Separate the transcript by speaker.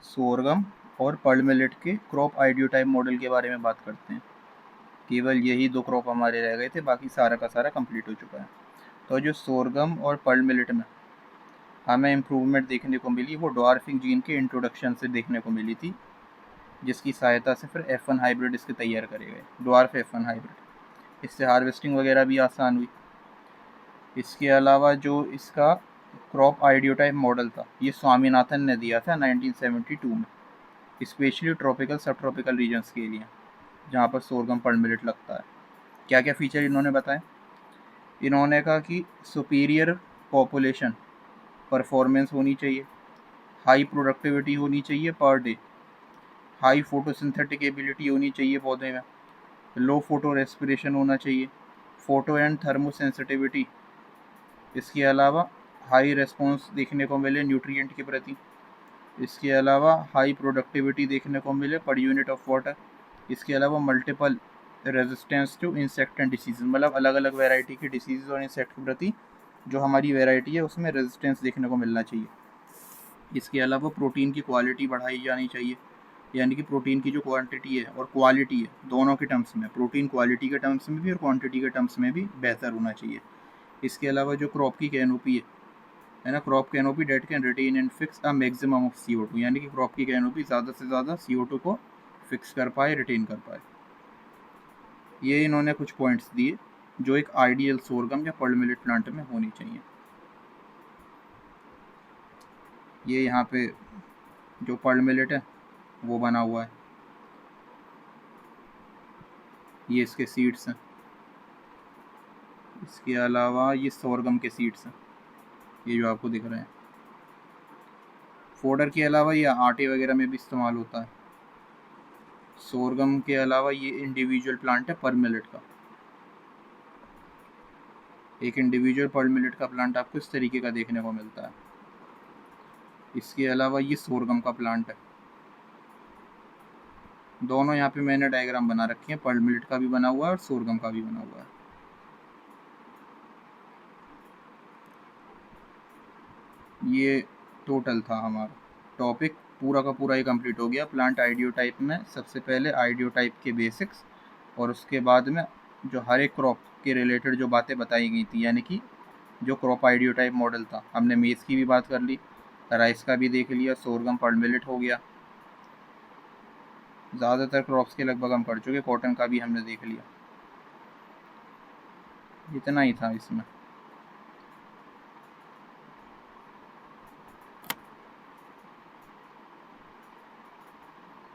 Speaker 1: Sorghum और pearl millet के crop ideotype model के बारे में बात करते हैं। केवल यही 2 क्रॉप हमारे रह गए थे, बाकी सारा का सारा कंप्लीट हो चुका है। तो जो सोरगम और पर्ल मिलेट में हमें इम्प्रूवमेंट देखने को मिली वो ड्वार्फिंग जीन के इंट्रोडक्शन से देखने को मिली थी, जिसकी सहायता से फिर F1 हाइब्रिड इसके तैयार करे गए, ड्वार्फ F1 हाइब्रिड। इससे हार्वेस्टिंग वगैरह भी आसान हुई। इसके अलावा जो इसका क्रॉप आइडियोटाइप मॉडल था ये स्वामीनाथन ने दिया था 1972 में, स्पेशली ट्रॉपिकल सब ट्रॉपिकल रीजन्स के लिए जहाँ पर सोरगम पर्ल मिलेट लगता है। क्या क्या फीचर इन्होंने बताए? इन्होंने कहा कि सुपीरियर पॉपुलेशन परफॉर्मेंस होनी चाहिए, हाई प्रोडक्टिविटी होनी चाहिए per day, high photosynthetic ability होनी चाहिए पौधे में, लो फोटो रेस्पिरेशन होना चाहिए, फोटो एंड थर्मो सेंसिटिविटी। इसके अलावा हाई रेस्पॉन्स देखने को मिले न्यूट्रिएंट के प्रति। इसके अलावा हाई प्रोडक्टिविटी देखने को मिले पर यूनिट ऑफ वाटर। इसके अलावा multiple resistance to insect and disease, मतलब अलग अलग वैरायटी की डिसीज और इंसेक्ट के प्रति जो हमारी वैरायटी है उसमें रेजिस्टेंस देखने को मिलना चाहिए। इसके अलावा प्रोटीन की क्वालिटी बढ़ाई जानी चाहिए, यानी कि प्रोटीन की जो क्वांटिटी है और क्वालिटी है दोनों के टर्म्स में, प्रोटीन क्वालिटी के टर्म्स में भी और क्वांटिटी के टर्म्स में भी बेहतर होना चाहिए। इसके अलावा जो क्रॉप की कैनोपी है ना, crop canopy that can retain and fix a maximum of CO2, यानी कि क्रॉप की कैनोपी ज़्यादा से ज़्यादा CO2 को फिक्स कर पाए, रिटेन कर पाए। ये इन्होंने कुछ पॉइंट्स दिए जो एक आइडियल सोरगम या पर्ल मिलेट प्लांट में होनी चाहिए। ये यहाँ पे जो पर्ल मिलेट है वो बना हुआ है, ये इसके सीड्स हैं। इसके अलावा ये सोरगम के सीड्स हैं, ये जो आपको दिख रहे हैं। फोडर के अलावा ये आटे वगैरह में भी इस्तेमाल होता है। सोरगम के अलावा ये इंडिविजुअल प्लांट है पर्ल मिलेट का। एक इंडिविजुअल पर्ल मिलेट का प्लांट आपको इस तरीके का देखने को मिलता है। इसके अलावा ये सोरगम का प्लांट है। दोनों यहाँ पे मैंने डायग्राम बना रखे हैं, पर्ल मिलेट का भी बना हुआ है और सोरगम का भी बना हुआ है। ये टोटल था हमारा टॉपिक, पूरा का पूरा ही कंप्लीट हो गया प्लांट आइडियोटाइप में। सबसे पहले आइडियोटाइप के बेसिक्स और उसके बाद में जो हर एक क्रॉप के रिलेटेड जो बातें बताई गई थी, यानी कि जो क्रॉप आइडियोटाइप मॉडल था, हमने मेज़ की भी बात कर ली, राइस का भी देख लिया, सोरगम पर्ल मिलेट हो गया, ज़्यादातर क्रॉप्स के लगभग हम कर चुके, कॉटन का भी हमने देख लिया। इतना ही था इसमें।